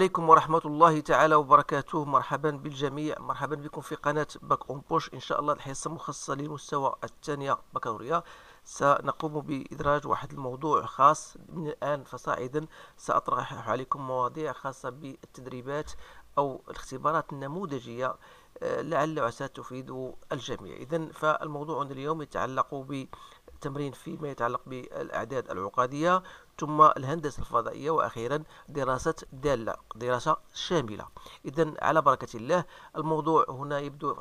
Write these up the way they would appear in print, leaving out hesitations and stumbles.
عليكم ورحمة الله تعالى وبركاته. مرحبا بالجميع، مرحبا بكم في قناة باك اون بوش. إن شاء الله الحصة مخصصة للمستوى الثانية بكالوريا. سنقوم بإدراج واحد الموضوع خاص من الآن فصاعدا. سأطرح عليكم مواضيع خاصة بالتدريبات أو الاختبارات النموذجية، لعل وعسى تفيد الجميع. إذن فالموضوع اليوم يتعلق بتمرين فيما يتعلق بالأعداد العقادية، ثم الهندسة الفضائية، وأخيرا دراسة دالة، دراسة شاملة. إذن على بركة الله. الموضوع هنا يبدو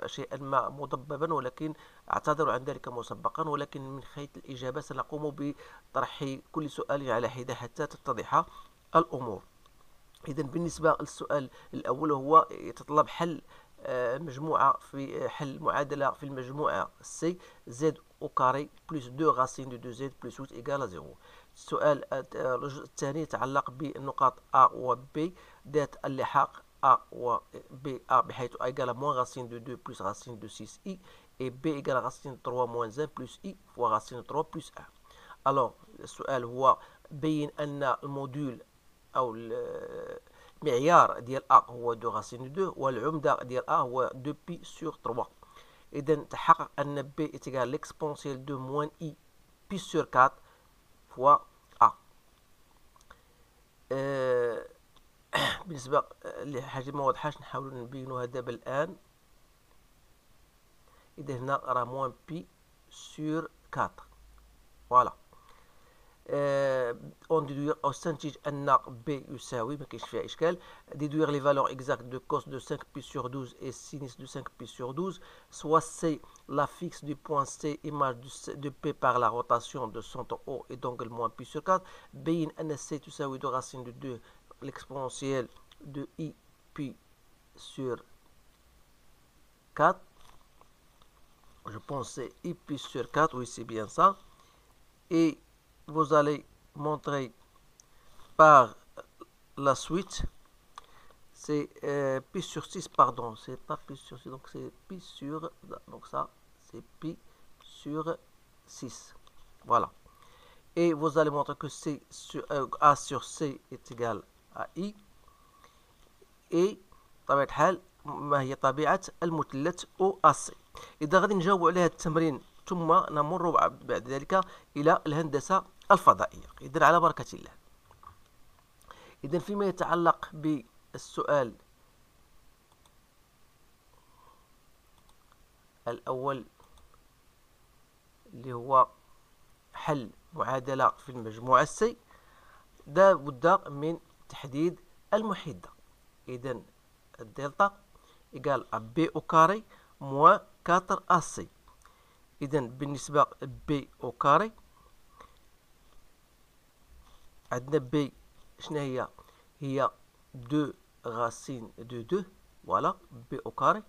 شيئا ما مضببا، ولكن أعتذر عن ذلك مسبقا، ولكن من حيث الإجابة سنقوم بطرح كل سؤال على حدة حتى تتضح الأمور. إذن بالنسبة للسؤال الأول، هو يتطلب حل مجموعة في حل معادلة في المجموعة C Z au carré plus 2 racines de 2Z plus 8 égale à 0. السؤال الثاني يتعلق بالنقاط A و B ذات اللحاق A و B. A بحيث A égale à moins racine de 2 plus racine de 6i et B égale à racine de 3 moins 1 plus i fois racine de 3 plus 1. Alors السؤال هو بين أن الموديول أو المعيار ديال A هو 2 racine de 2 والعمدة ديال A هو 2pi sur 3. إذا تحقق أن B est égal à l'exponentielle de moins I pi sur 4 fois A. بالنسبة لحاجة ما واضحاش نحاول نبينوها دابا الآن. إذا هنا راه moins pi sur 4. فوالا. on déduire أو استنتج أن B يساوي، ما كاينش فيها إشكال. déduire les valeurs exactes de cos de 5pi sur 12 et sinus de 5pi sur 12, soit C la fixe du point C image de P par la rotation de centre O et d'angle moins pi sur 4. بين أن C تساوي 2 racine de 2 l'exponentielle de I pi sur 4. Je pense c'est I pi sur 4, oui c'est bien ça. Et vous allez montrer par la suite, c'est pi sur 6, pardon, c'est pas pi sur 6, donc c'est pi sur, donc ça c'est pi sur 6, voilà. Et vous allez montrer que C sur, A sur C est égal à I. et طبيعة الحال ما هي طبيعة المثلث OAC. إذا غادي نجاوب على هذا التمرين ثم نمر بعد ذلك إلى الهندسة الفضائية. إذن على بركة الله. إذن فيما يتعلق بالسؤال الأول اللي هو حل معادلة في المجموعة C، لا بد من تحديد المحدة. إذن الدلتا إيكال à B au carré moins 4AC. إذن بالنسبة B au carré عندنا B شنو هي؟ هي 2 racine de 2، voilà B au carré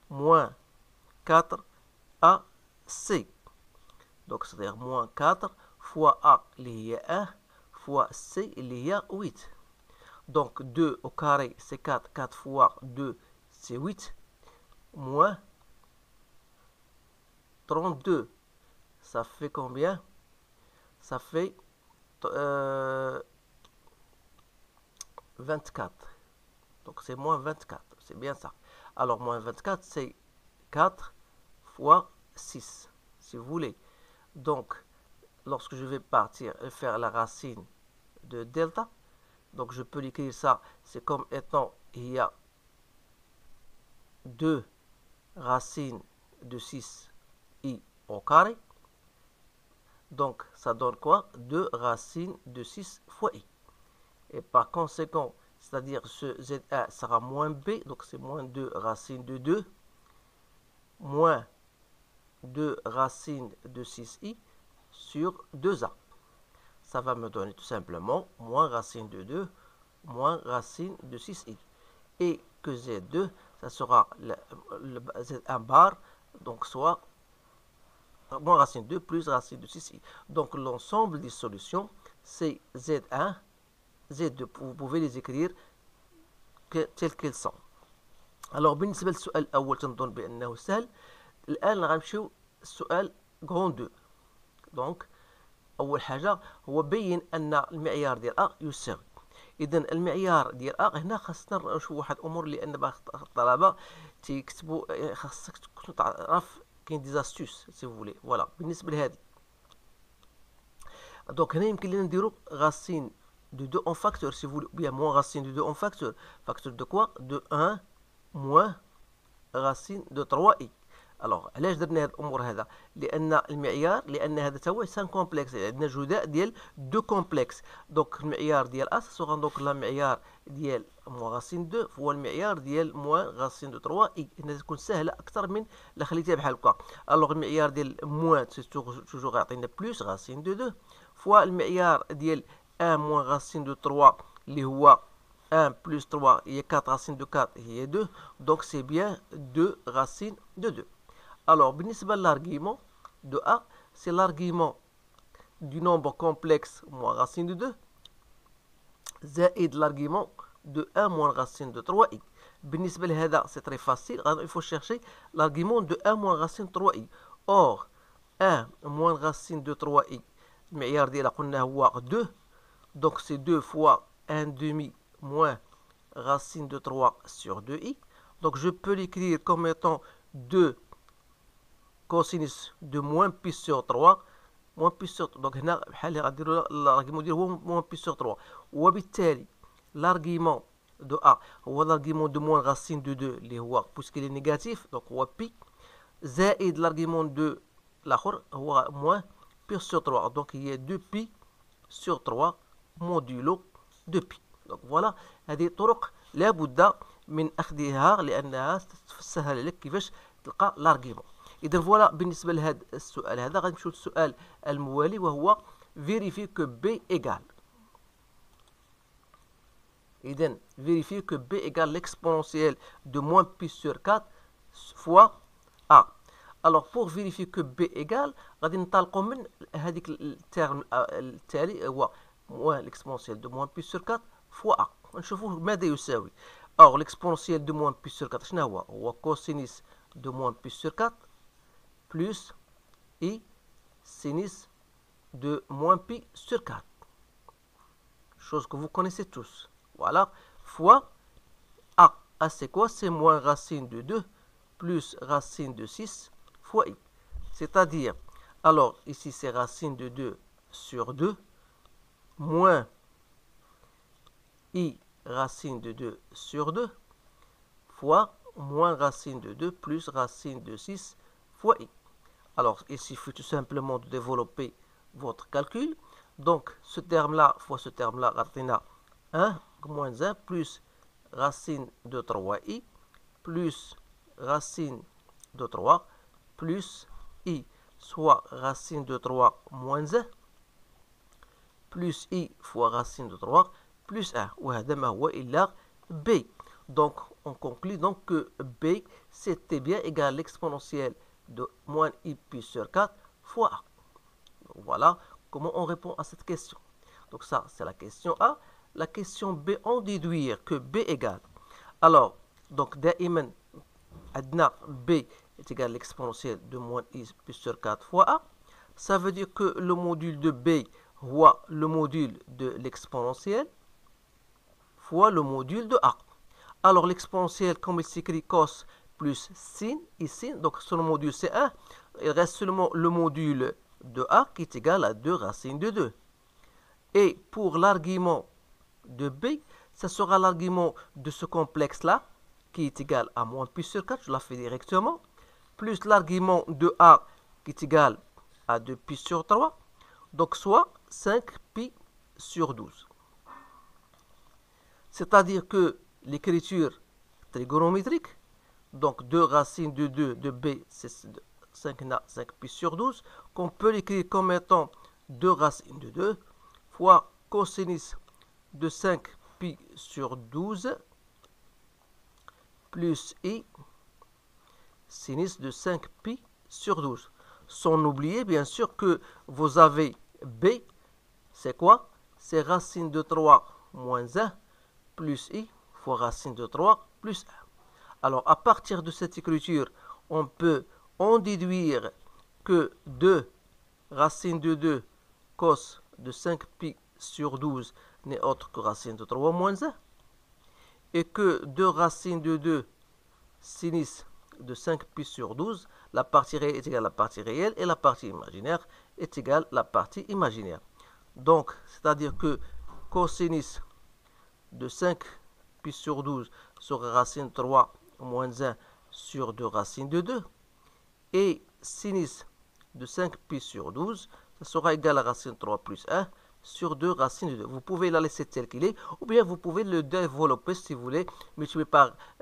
moins 4AC. donc c'est-à-dire moins 4 fois A اللي هي 1 fois C اللي هي 8. donc 2 au carré c'est 4, 4 fois 2 c'est 8, moins 32. Ça fait combien? Ça fait 24. Donc c'est moins 24, c'est bien ça. Alors moins 24 c'est 4 fois 6, si vous voulez. Donc lorsque je vais partir et faire la racine de delta, donc je peux l'écrire ça, c'est comme étant il y a 2 racines de 6i au carré. Donc ça donne quoi? 2 racines de 6 fois i. Et par conséquent, c'est-à-dire ce ZA sera moins B, donc c'est moins 2 racines de 2, moins 2 racines de 6i sur 2a. Ça va me donner tout simplement moins racine de 2, moins racine de 6i. Et que Z2, ça sera le Z1 bar, donc soit moins racine de 2 plus racine de 6i. Donc l'ensemble des solutions, c'est Z1, Z2. Vous pouvez les écrire telles qu'elles sont. Alors بالنسبة للسؤال الأول تنظن بأنه سهل. الآن غنمشيو السؤال غون 2. donc أول حاجة هو بين أن المعيار ديال A يساوي. اذا المعيار ديال ا هنا خاصنا نشوفوا واحد الامور لان بعض الطلبه تيكتبوا، خاصك تكون تعرف كاين دي زاستوس سي فولي. فوالا بالنسبه لهذه دونك هنا يمكن لنا نديرو racine de 2 en facteur si vous voulez, ou bien moins racine de 2 en facteur. Facteur de quoi? De 1 moins racine de 3i. الوغ علاش درنا هاد الامور هذا؟ لان المعيار، لان هذا تا هو سان كومبلكس، عندنا جداء ديال دو كومبلكس. دونك المعيار ديال ا سوغا دونك لا معيار ديال موان غاسين دو هو المعيار ديال موان غاسين دو 3 اي. هنا تكون سهله اكثر من لا خليتيها بحال هكا. الوغ المعيار ديال موان توجور يعطينا بلوس غاسين دو 2 فوا المعيار ديال 1 موان غاسين دو 3 اللي هو 1 plus 3 هي 4 racine de 4 هي 2. Donc c'est bien 2 racines de 2. Alors, l'argument de A, c'est l'argument du nombre complexe moins racine de 2, زائد l'argument de 1 moins racine de 3i. بالنسبة لهذا, c'est très facile, il faut chercher l'argument de 1 moins racine de 3i. Or, 1 moins racine de 3i, المعيار ديالها قلنا هو 2, donc c'est 2 fois 1 demi moins racine de 3 sur 2i. Donc je peux l'écrire comme étant 2 cosinus de moins pi sur 3 moins pi sur 3. Donc هنا بحال غنديروا l'argument ديالو هو moins pi sur 3. وبالتالي l'argument de A هو l'argument de moins racine de 2 اللي هو puisqu'il est négatif donc هو pi زائد l'argument de الآخر هو moins pi sur 3. Donc هي 2 pi sur 3 modulo 2 pi. Donc voilà, هذه طرق لابد من أخذها لأنها تسهل عليك كيفاش تلقى l'argument. إذا فوالا بالنسبة لهذا السؤال هذا غنمشيو للسؤال الموالي وهو vérifier que B égale. إذا vérifier que B égale l'exponentielle de moins pi sur 4 fois A. Alors pour vérifier que B égale غادي ننطلقوا من هذيك الترم التالي هو moins l'exponentielle de moins pi sur 4 fois A. نشوفوا ماذا يساوي. Or l'exponentielle de moins pi sur 4 شنو هو cosinus de moins pi sur 4 plus i sinus de moins pi sur 4. Chose que vous connaissez tous. Voilà. Fois A. A c'est quoi? C'est moins racine de 2 plus racine de 6 fois i. C'est-à-dire, alors ici c'est racine de 2 sur 2 moins i racine de 2 sur 2 fois moins racine de 2 plus racine de 6 fois i. Alors, il suffit tout simplement de développer votre calcul. Donc, ce terme-là fois ce terme-là, 1 moins 1 plus racine de 3i plus racine de 3 plus i, soit racine de 3 moins 1 plus i fois racine de 3 plus 1. وهذا ما هو إلا b. Donc, on conclut donc que b, c'était bien égal à l'exponentielle de moins i pi sur 4 fois A. Donc, voilà comment on répond à cette question. Donc ça, c'est la question A. La question B, on déduire que B égale. Alors, donc, دائما عندنا B est égal à l'exponentielle de moins i pi sur 4 fois A. Ça veut dire que le module de B هو le module de l'exponentielle fois le module de A. Alors l'exponentielle, comme il s'écrit cos plus sin, ici, donc son module c'est 1, il reste seulement le module de A qui est égal à 2 racines de 2. Et pour l'argument de B, ça sera l'argument de ce complexe-là, qui est égal à moins pi sur 4, je la fais directement, plus l'argument de A qui est égal à 2 pi sur 3, donc soit 5 pi sur 12. C'est-à-dire que l'écriture trigonométrique, donc 2 racines de 2 de B, c'est 5 pi sur 12, qu'on peut l'écrire comme étant 2 racines de 2 fois cosinus de 5 pi sur 12 plus i sinus de 5 pi sur 12. Sans oublier bien sûr que vous avez B, c'est quoi? C'est racine de 3 moins 1 plus i fois racine de 3 plus 1. Alors, à partir de cette écriture, on peut en déduire que 2 racine de 2 cos de 5 pi sur 12 n'est autre que racine de 3 moins 1, et que 2 racines de 2 sinus de 5pi sur 12, la partie réelle est égale à la partie réelle et la partie imaginaire est égale à la partie imaginaire. Donc, c'est-à-dire que cosinus de 5pi sur 12 sera racine 3 moins 1 sur 2 racines de 2, et sinus de 5pi sur 12, ça sera égal à racine 3 plus 1 sur 2 racines de 2. Vous pouvez la laisser telle qu'il est, ou bien vous pouvez le développer si vous voulez, multiplier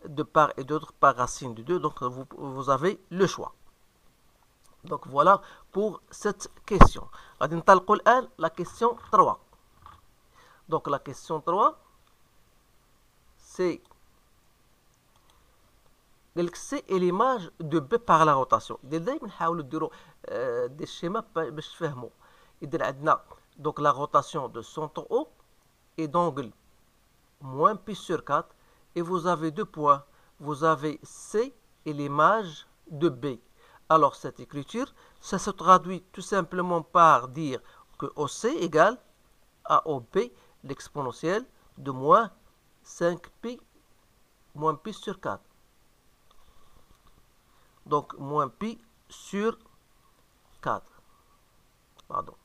de part et d'autre par racine de 2, donc vous avez le choix. Donc voilà pour cette question. La question 3. Donc la question 3, c'est C est l'image de B par la rotation. دايما نحاولوا نديروا des schémas باش تفهموا. إذا عندنا donc la rotation de centre O et d'angle moins pi sur 4, et vous avez deux points. Vous avez C et l'image de B. Alors cette écriture, ça se traduit tout simplement par dire que OC égale à OB l'exponentielle de moins 5pi moins pi sur 4. Donc moins pi sur 4. Pardon.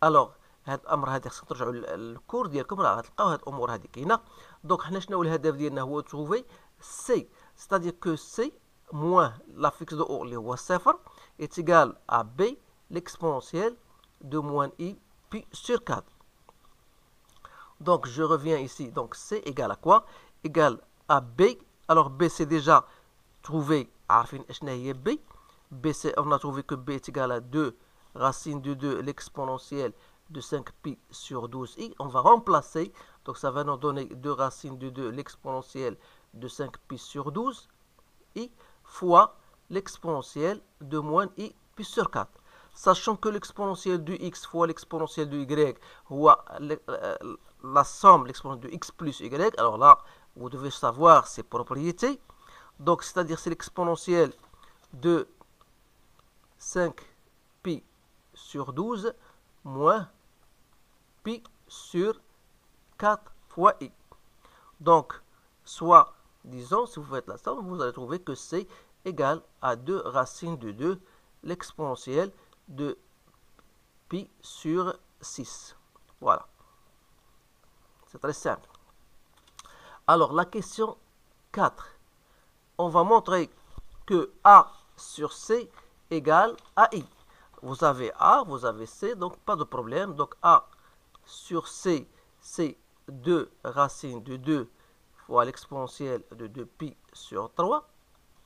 Alors هاد الامر هذا خصكم ترجعوا للكور ديالكم راه غتلقاو هاد الامور هذه كاينه. دونك حنا شنو الهدف ديالنا هو تروفي سي, c'est-à-dire que C moins la fixe de O اللي هو صفر est égal à B l'exponentielle de moins I pi sur 4. Donc je reviens ici, donc C égale à quoi? Égale à B. Alors B c'est déjà trouvé, عارفين اشنا هي B. B c'est, on a trouvé que B est égal à 2 racine de 2 l'exponentielle de 5pi sur 12i. On va remplacer, donc ça va nous donner 2 racines de 2 l'exponentielle de 5pi sur 12i fois l'exponentielle de moins i pi sur 4. Sachant que l'exponentielle de x fois l'exponentielle de y ou la somme l'exponentielle de x plus y, alors là vous devez savoir ses propriétés. Donc c'est-à-dire c'est l'exponentielle de 5pi sur 12 moins pi sur 4 fois i. Donc soit, disons, si vous faites la somme, vous allez trouver que C égale à 2 racines de 2 l'exponentielle de pi sur 6. Voilà. C'est très simple. Alors la question 4. On va montrer que A sur C égale à I. Vous avez A, vous avez C, donc pas de problème. Donc A sur C, c'est 2 racines de 2 fois l'exponentielle de 2pi sur 3.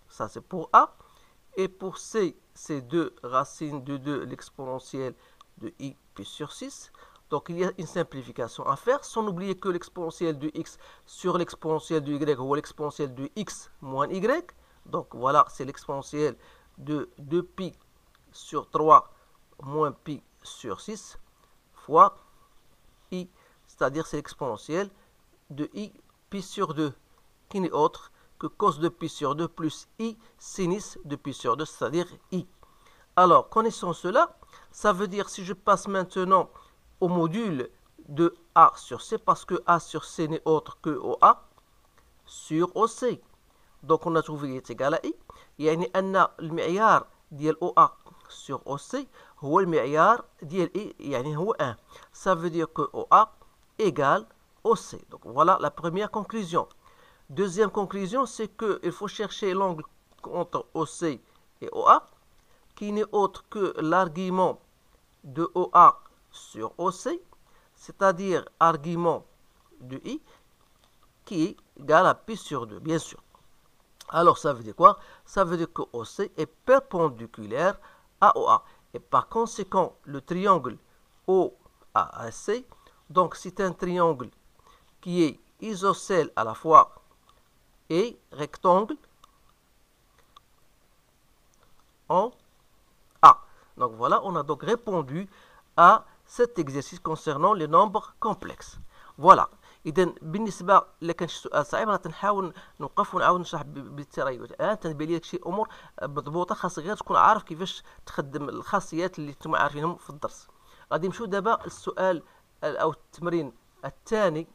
Ça c'est pour A. Et pour C, c'est 2 racines de 2 l'exponentielle de I pi sur 6. Donc il y a une simplification à faire, sans oublier que l'exponentielle de x sur l'exponentielle de y ou l'exponentielle de x moins y. Donc voilà, c'est l'exponentielle de 2pi sur 3 moins pi sur 6 fois i, c'est-à-dire c'est l'exponentielle de i pi sur 2, qui n'est autre que cos de pi sur 2 plus i sinus de pi sur 2, c'est-à-dire i. Alors, connaissant cela, ça veut dire si je passe maintenant au module de A sur C, parce que A sur C n'est autre que OA sur OC. Donc on a trouvé qu'il est égal à I. يعني أن المعيار ديال OA sur OC هو المعيار ديال I, يعني هو 1. Ça veut dire que OA égale OC. Donc voilà la première conclusion. Deuxième conclusion, c'est qu'il faut chercher l'angle entre OC et OA, qui n'est autre que l'argument de OA sur OC, c'est-à-dire argument de I, qui est égal à pi sur 2, bien sûr. Alors ça veut dire quoi? Ça veut dire que OC est perpendiculaire à OA. Et par conséquent, le triangle OAC, donc c'est un triangle qui est isocèle à la fois et rectangle en A. Donc voilà, on a donc répondu à cet exercice concernant les nombres complexes. Voilà. إذا بالنسبة إلا كان شي سؤال صعيب راه تنحاول نوقف ونعاود نشرح بالتريث. تنبان لي داكشي أمور مضبوطة، خاصك غير تكون عارف كيفاش تخدم الخاصيات اللي نتوما عارفينهم في الدرس. غادي نمشيو دابا للسؤال أو التمرين الثاني.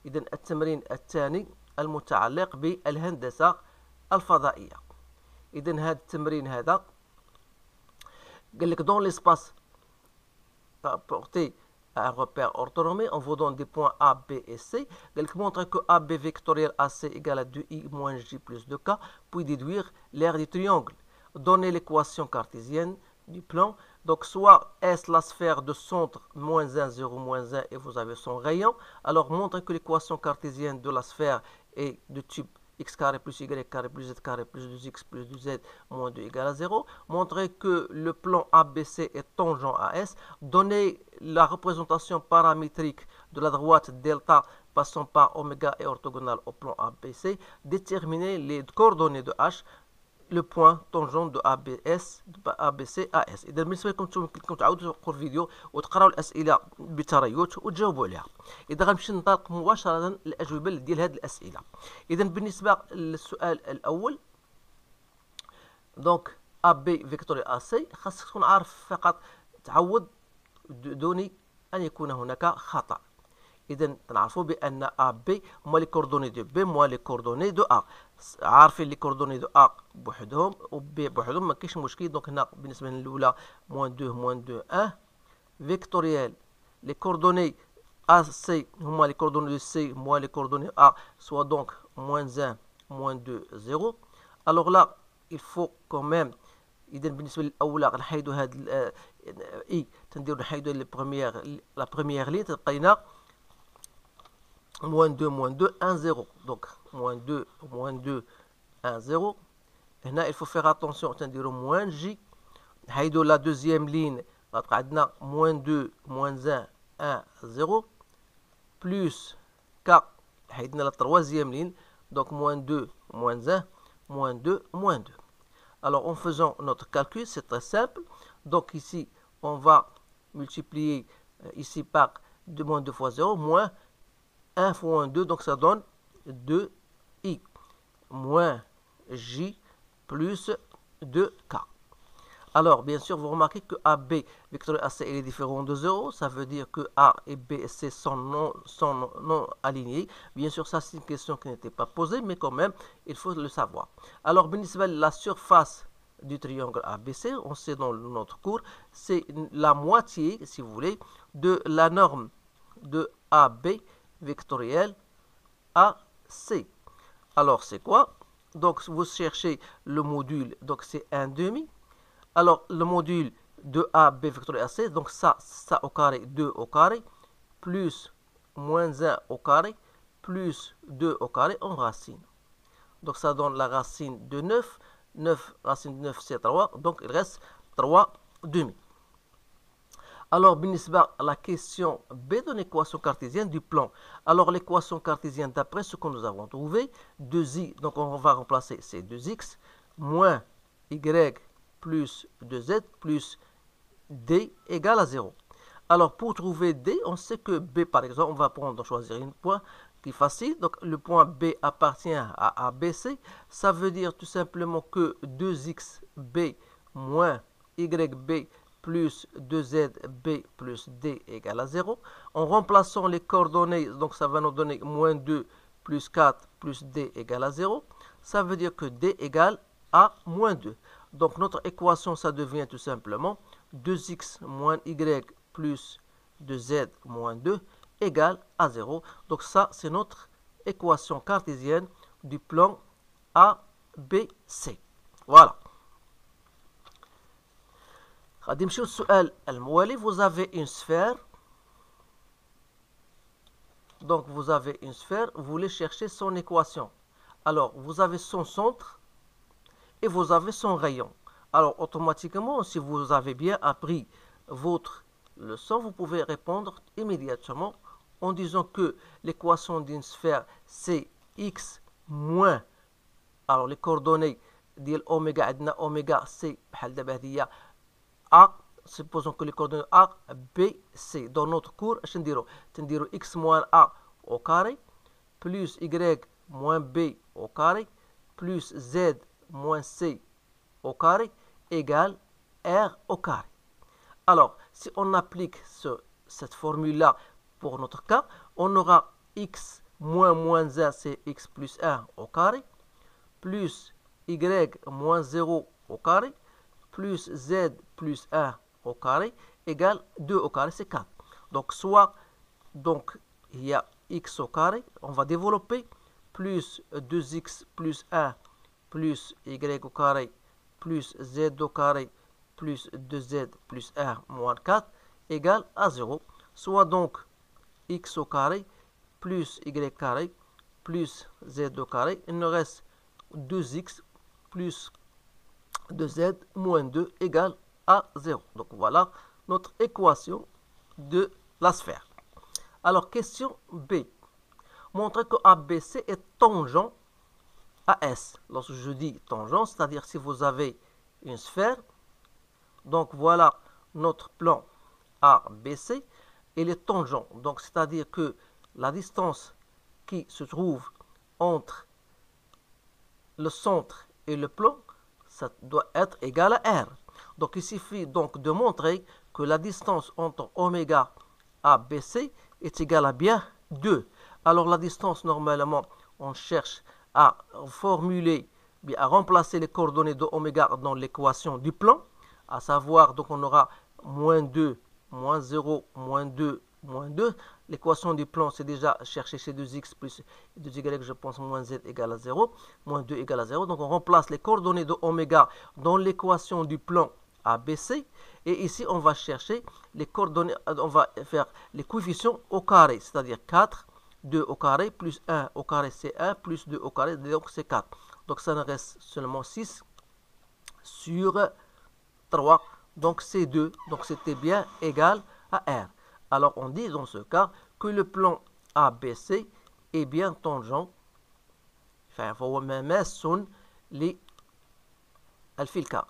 إذن التمرين الثاني المتعلق بالهندسة الفضائية. إذن هذا التمرين هذا قال لك dans l'espace porté à un repère orthonormé, on vous donne des points A, B et C. قال لك montre que AB vectoriel AC égale à 2I moins J plus 2K, puis déduire l'aire du triangle. Donner l'équation cartésienne du plan. Donc, soit est la sphère de centre moins 1, 0, moins 1 et vous avez son rayon. Alors, montre que l'équation cartésienne de la sphère est de type x carré plus y carré plus z carré plus 2x plus 2z moins 2 égale à 0. Montrez que le plan ABC est tangent à S. Donnez la représentation paramétrique de la droite delta passant par oméga et orthogonale au plan ABC. Déterminez les coordonnées de H, le point tangent de ABC à S. إذا بالنسبة لكم يمكنكم تعاودوا تقرأوا الفيديو وتقراوا الأسئلة بتريث وتجاوبوا عليها. إذا غنمشي ننطلق مباشرة للأجوبة ديال هذه الأسئلة. إذا بالنسبة للسؤال الأول، دونك AB فيكتوريال AC، خاصك تكون عارف فقط تعود دون أن يكون هناك خطأ. إذا نعرفوا بأن AB هما لي كوردوني دو B هما لي كوردوني دو A. عارفين لي كوردوني دو A بوحدهم و B بوحدهم، ما كاينش مشكل. دونك هنا بالنسبة للأولى موان 2 موان 2 1 فيكتوريال. لي كوردوني AC هما لي كوردوني دو C هما لي كوردوني A، سوا دونك موان 1 موان 2 0. ألوغ لا il faut quand même. إذا بالنسبة للأولى غنحيدو هاد I، تنديرو نحيدو لا بروميير لين تلقينا moins 2, moins 2, 1, 0. Donc, moins 2, 1, 0. Et là, il faut faire attention, on dire moins J. La deuxième ligne, moins 2, moins 1, 1, 0. Plus K. La troisième ligne. Donc, moins 2, moins 1, moins 2, moins 2. Alors, en faisant notre calcul, c'est très simple. Donc, ici, on va multiplier ici par 2 moins 2 fois 0, moins 1 fois 2, donc ça donne 2i moins j plus 2k. Alors, bien sûr, vous remarquez que AB, vectoriel AC, est différent de 0. Ça veut dire que A et B et C sont non alignés. Bien sûr, ça, c'est une question qui n'était pas posée, mais quand même, il faut le savoir. Alors, la surface du triangle ABC, on sait dans notre cours, c'est la moitié, si vous voulez, de la norme de AB vectoriel AC. Alors, c'est quoi? Donc, vous cherchez le module, donc c'est 1/2. Alors, le module de AB vectoriel AC, donc ça au carré, 2 au carré, plus moins 1 au carré, plus 2 au carré en racine. Donc, ça donne la racine de 9. 9, racine de 9, c'est 3. Donc, il reste 3/2. Alors, la question B de l'équation cartésienne du plan. Alors, l'équation cartésienne, d'après ce que nous avons trouvé, 2i, donc on va remplacer ces 2x, moins y plus 2z plus d égale à 0. Alors, pour trouver d, on sait que B, par exemple, on va choisir un point qui est facile. Donc, le point B appartient à ABC. Ça veut dire tout simplement que 2xb moins yb plus 2zb plus d égale à 0. En remplaçant les coordonnées, donc ça va nous donner moins 2 plus 4 plus d égale à 0. Ça veut dire que d égale à moins 2. Donc notre équation, ça devient tout simplement 2x moins y plus 2z moins 2 égale à 0. Donc ça, c'est notre équation cartésienne du plan ABC. Voilà. Vous avez une sphère. Donc vous avez une sphère, vous voulez chercher son équation. Alors vous avez son centre et vous avez son rayon. Alors automatiquement, si vous avez bien appris votre leçon, vous pouvez répondre immédiatement en disant que l'équation d'une sphère c'est x moins, alors les coordonnées ديال oméga عندنا oméga c'est بحال دابا هذه A, supposons que les coordonnées A, B, C. Dans notre cours, تنديرو x moins A au carré, plus y moins B au carré, plus z moins C au carré, égale R au carré. Alors, si on applique cette formule-là pour notre cas, on aura x moins 1, c'est x plus 1 au carré, plus y moins 0 au carré, plus z plus 1 au carré, égale 2 au carré, c'est 4. Donc, soit, il y a x au carré, on va développer, plus 2x plus 1, plus y au carré, plus z au carré, plus 2z plus 1 moins 4, égale à 0. Soit donc x au carré, plus y carré, plus z au carré. Il nous reste 2x plus 2z moins 2 égale à 0. Donc voilà notre équation de la sphère. Alors, question B. Montrez que ABC est tangent à S. Lorsque je dis tangent, c'est-à-dire si vous avez une sphère, donc voilà notre plan ABC, il est tangent. Donc c'est-à-dire que la distance qui se trouve entre le centre et le plan, ça doit être égal à R. Donc il suffit donc de montrer que la distance entre oméga ABC est égale à bien 2. Alors la distance, normalement, on cherche à formuler, à remplacer les coordonnées de oméga dans l'équation du plan, à savoir, donc on aura moins 2, moins 0, moins 2, moins 2. L'équation du plan, c'est déjà chercher chez 2x plus 2y, je pense, moins z égale à 0, moins 2 égale à 0. Donc on remplace les coordonnées de oméga dans l'équation du plan ABC. Et ici, on va chercher les coordonnées, on va faire les coefficients au carré, c'est-à-dire 4, 2 au carré, plus 1 au carré, c'est 1, plus 2 au carré, donc c'est 4. Donc ça nous reste seulement 6 sur 3, donc c'est 2, donc c'était bien égal à R. Alors on dit dans ce cas que le plan ABC est bien tangent, فهو مماس للفلكة,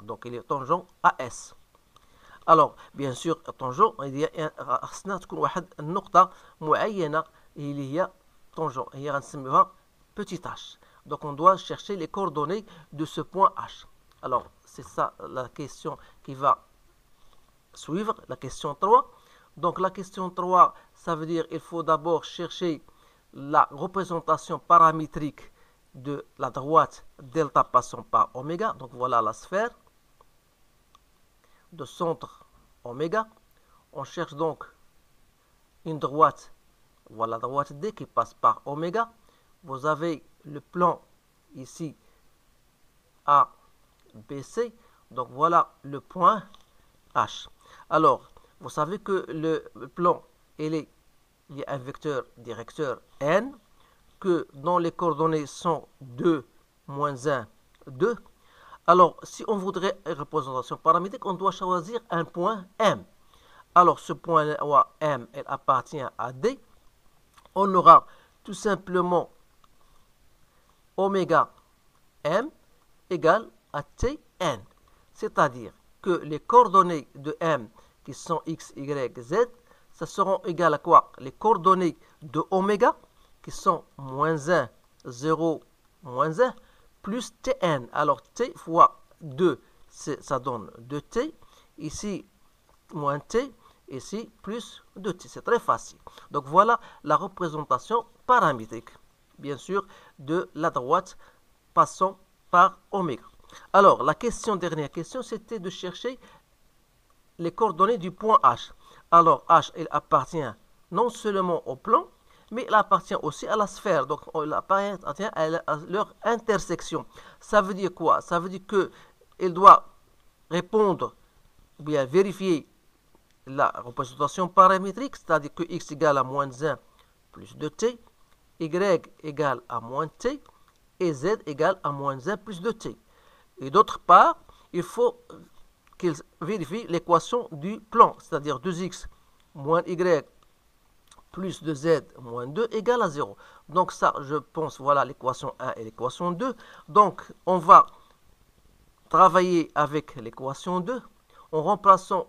donc il est tangent à S. Alors bien sûr tangent خصنا تكون واحد النقطة معينة اللي هي tangent, هي غنسميوها petit h. Donc on doit chercher les coordonnées de ce point H. Alors c'est ça la question qui va suivre, la question 3. Donc la question 3, ça veut dire qu'il faut d'abord chercher la représentation paramétrique de la droite delta passant par oméga. Donc voilà la sphère de centre oméga. On cherche donc une droite, voilà la droite D qui passe par oméga. Vous avez le plan ici ABC. Donc voilà le point H. Alors, vous savez que le plan, il y a un vecteur directeur n, que dans les coordonnées sont 2, moins 1, 2. Alors, si on voudrait une représentation paramétrique, on doit choisir un point M. Alors, ce point M, il appartient à D. On aura tout simplement oméga M égale à Tn. C'est-à-dire que les coordonnées de M qui sont x, y, z, ça seront égales à quoi? Les coordonnées de oméga qui sont moins 1, 0, moins 1, plus Tn. Alors T fois 2, ça donne 2T. Ici, moins T. Ici, plus 2T. C'est très facile. Donc voilà la représentation paramétrique, bien sûr, de la droite passant par oméga. Alors, la dernière question, c'était de chercher les coordonnées du point H. Alors, H, il appartient non seulement au plan, mais il appartient aussi à la sphère. Donc, il appartient à leur intersection. Ça veut dire quoi? Ça veut dire qu'il doit répondre, ou bien vérifier la représentation paramétrique, c'est-à-dire que x égale à moins 1 plus 2t, y égale à moins t, et z égale à moins 1 plus 2t. Et d'autre part, il faut qu'il vérifie l'équation du plan, c'est-à-dire 2x moins y plus 2z moins 2 égale à 0. Donc ça, je pense, voilà l'équation 1 et l'équation 2. Donc, on va travailler avec l'équation 2 en remplaçant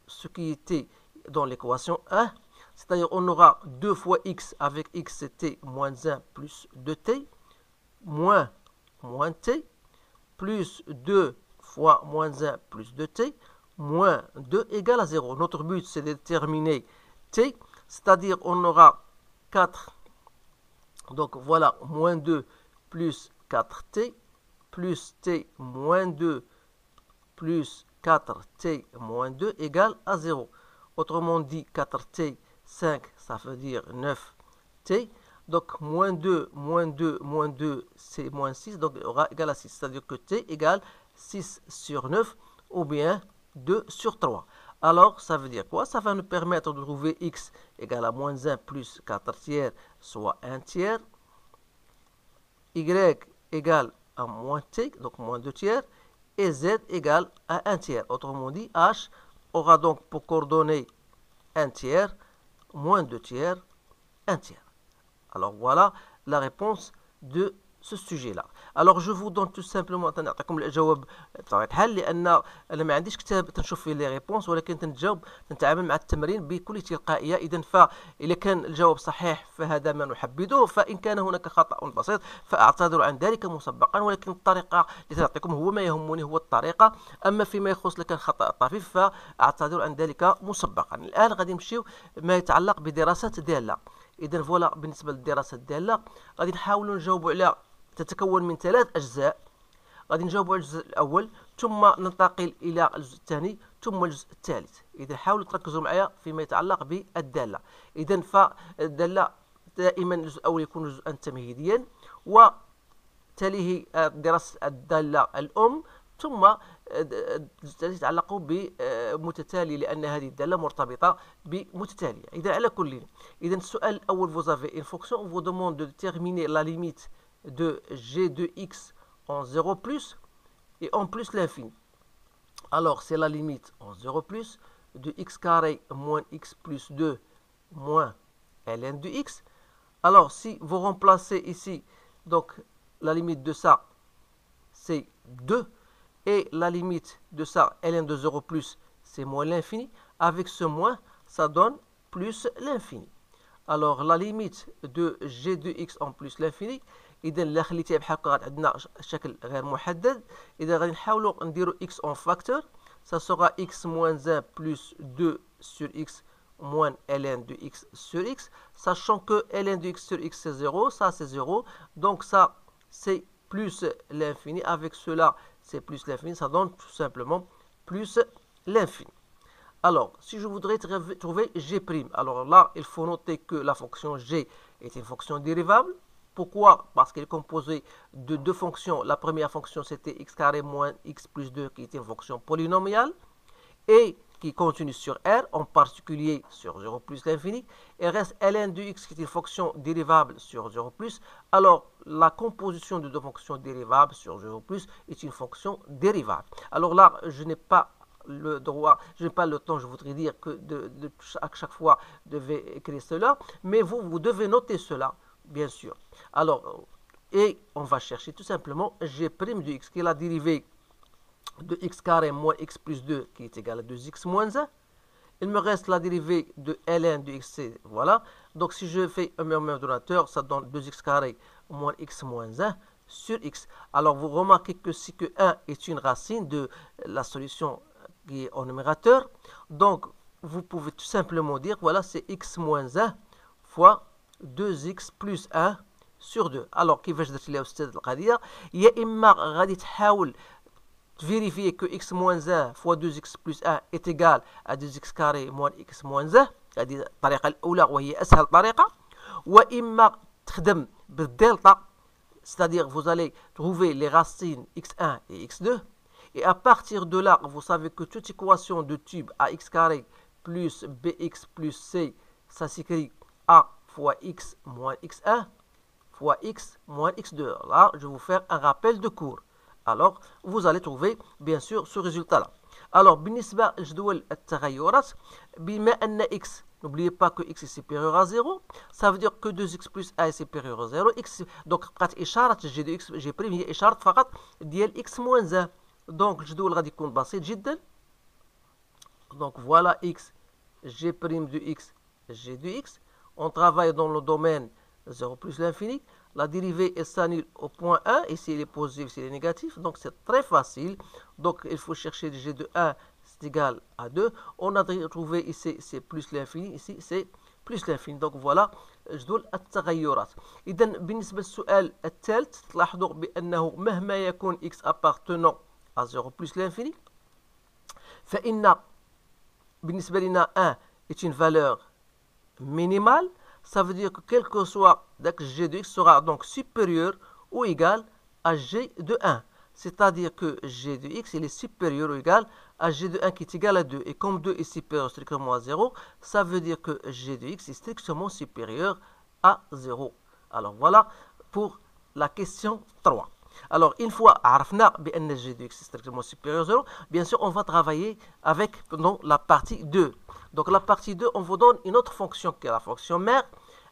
ce qui était dans l'équation 1. C'est-à-dire, on aura 2 fois x avec x, c'était moins 1 plus 2t, moins t, plus 2 fois moins 1 plus 2t, moins 2 égale à 0. Notre but, c'est de déterminer t, c'est-à-dire on aura 4, donc voilà, moins 2 plus 4t, plus t moins 2 plus 4t moins 2 égale à 0. Autrement dit, 4t, 5, ça veut dire 9t. Donc, moins 2, moins 2, moins 2, c'est moins 6, donc il aura égal à 6. C'est-à-dire que t égale 6 sur 9, ou bien 2 sur 3. Alors, ça veut dire quoi? Ça va nous permettre de trouver x égale à moins 1 plus 4 tiers, soit 1 tiers. Y égale à moins t, donc moins 2 tiers. Et z égale à 1 tiers. Autrement dit, h aura donc pour coordonnées 1 tiers, moins 2 tiers, 1 tiers. Alors voilà la réponse de ce sujet-là. Alors je vous donne tout simplement نعطيكم الجواب بطبيعة الحال لأن أنا ما عنديش كتاب تنشوف فيه لي ريبونس ولكن تنتعامل مع التمرين بكل تلقائية. إذا فإذا كان الجواب صحيح فهذا ما نحبذه، فإن كان هناك خطأ بسيط فأعتذر عن ذلك مسبقا، ولكن الطريقة التي تعطيكم هو ما يهمني هو الطريقة. أما فيما يخص لك خطأ طفيف فأعتذر عن ذلك مسبقا. الآن غادي نمشيو ما يتعلق بدراسة الدالة. إذا فوالا بالنسبة للدراسة الدالة غادي نحاولوا نجاوبوا على تتكون من 3 أجزاء. غادي نجاوبوا على الجزء الأول ثم ننتقل إلى الجزء الثاني ثم الجزء الثالث. إذا حاولوا تركزوا معايا فيما يتعلق بالدالة. إذا فالدالة دائما الجزء الأول يكون جزءا تمهيديا وتليه دراسة الدالة الأم، ثم الذي يتعلق بمتتالي لأن هذه الدالة مرتبطة بمتتالية. إذا على كل، إذا السؤال الأول vous avez une fonction, on vous demande de déterminer la limite de g de x en 0 plus et en plus l'infini. Alors c'est la limite en 0 plus de x carré moins x plus 2 moins ln de x. Alors si vous remplacez ici, donc la limite de ça c'est 2 et la limite de ça ln de 0 plus c'est moins l'infini. Avec ce moins ça donne plus l'infini. Alors la limite de g de x en plus l'infini، إذا لا خليتيها بحال هكا عندنا شكل غير محدد. إذا غادي نحاولوا نديروا x en facteur، ça sera x moins 1 plus 2 sur x moins ln de x sur x, sachant que ln de x sur x c'est 0, ça c'est 0, donc ça c'est plus l'infini. Avec cela c'est plus l'infini, ça donne tout simplement plus l'infini. Alors, si je voudrais trouver g', alors là, il faut noter que la fonction g est une fonction dérivable. Pourquoi? Parce qu'elle est composée de 2 fonctions. La première fonction, c'était x carré moins x plus 2, qui était une fonction polynomiale, et qui continue sur R, en particulier sur 0 plus l'infini. Il reste ln de x, qui est une fonction dérivable sur 0 plus. Alors, la composition de 2 fonctions dérivables sur 0 plus est une fonction dérivable. Alors là, je n'ai pas le droit, je n'ai pas le temps, je voudrais dire, que à chaque fois, devez écrire cela, mais vous devez noter cela, bien sûr. Alors, et on va chercher tout simplement g' de x, qui est la dérivée de x carré moins x plus 2, qui est égal à 2x moins 1. Il me reste la dérivée de ln de x, voilà. Donc, si je fais un même donateur, ça donne 2x carré moins x moins 1 sur x. Alors, vous remarquez que si que 1 est une racine de la solution qui est au numérateur, donc vous pouvez tout simplement dire, voilà, c'est x moins 1 fois 2x plus 1 sur 2. Alors كيفاش درت ليها أستاذ القضية؟ يا إما غادي تحاول vérifier que x moins 1 fois 2x plus 1 est égal à 2x carré moins x moins 1. هذه الطريقة الأولى وهي أسهل طريقة. وإما تخدم بالدلتا، c'est-à-dire vous allez trouver les racines x1 et x2. Et à partir de là, vous savez que toute équation de tube ax carré plus bx plus c, ça s'écrit a fois x moins x1 fois x moins x2. Là, je vais vous faire un rappel de cours. Alors, vous allez trouver, bien sûr, ce résultat-là. Alors, بالنسبة لجدول التغيرات، بما أن x, n'oubliez pas que x est supérieur à 0, ça veut dire que 2x plus 1 est supérieur à 0. X, donc, بقات إشارة g de x g' هي إشارة فقط ديال x moins 1. Donc, الجدول غادي يكون بسيط جدا. Donc, voilà x, g' de x, g de x. On travaille dans le domaine 0 plus l'infini. La dérivée est nulle au point 1. Ici, il est positif, ici, il est négatif. Donc, c'est très facile. Donc, il faut chercher g de 1. c'est égal à 2. On a trouvé ici c'est plus l'infini, ici c'est plus l'infini. Donc voilà جدول التغيرات. إذا بالنسبة للسؤال الثالث تلاحظوا بأنه مهما يكون x appartenant à 0 plus l'infini فإن بالنسبة لنا 1 est une valeur minimale. Ça veut dire que quel que soit g de x sera donc supérieur ou égal à g de 1. C'est-à-dire que g de x il est supérieur ou égal à g de 1 qui est égal à 2. Et comme 2 est supérieur strictement à 0, ça veut dire que g de x est strictement supérieur à 0. Alors voilà pour la question 3. Alors une fois عرفنا بأن g de x est strictement supérieur à 0, bien sûr on va travailler avec la partie 2. Donc la partie 2, on vous donne une autre fonction qui est la fonction mère.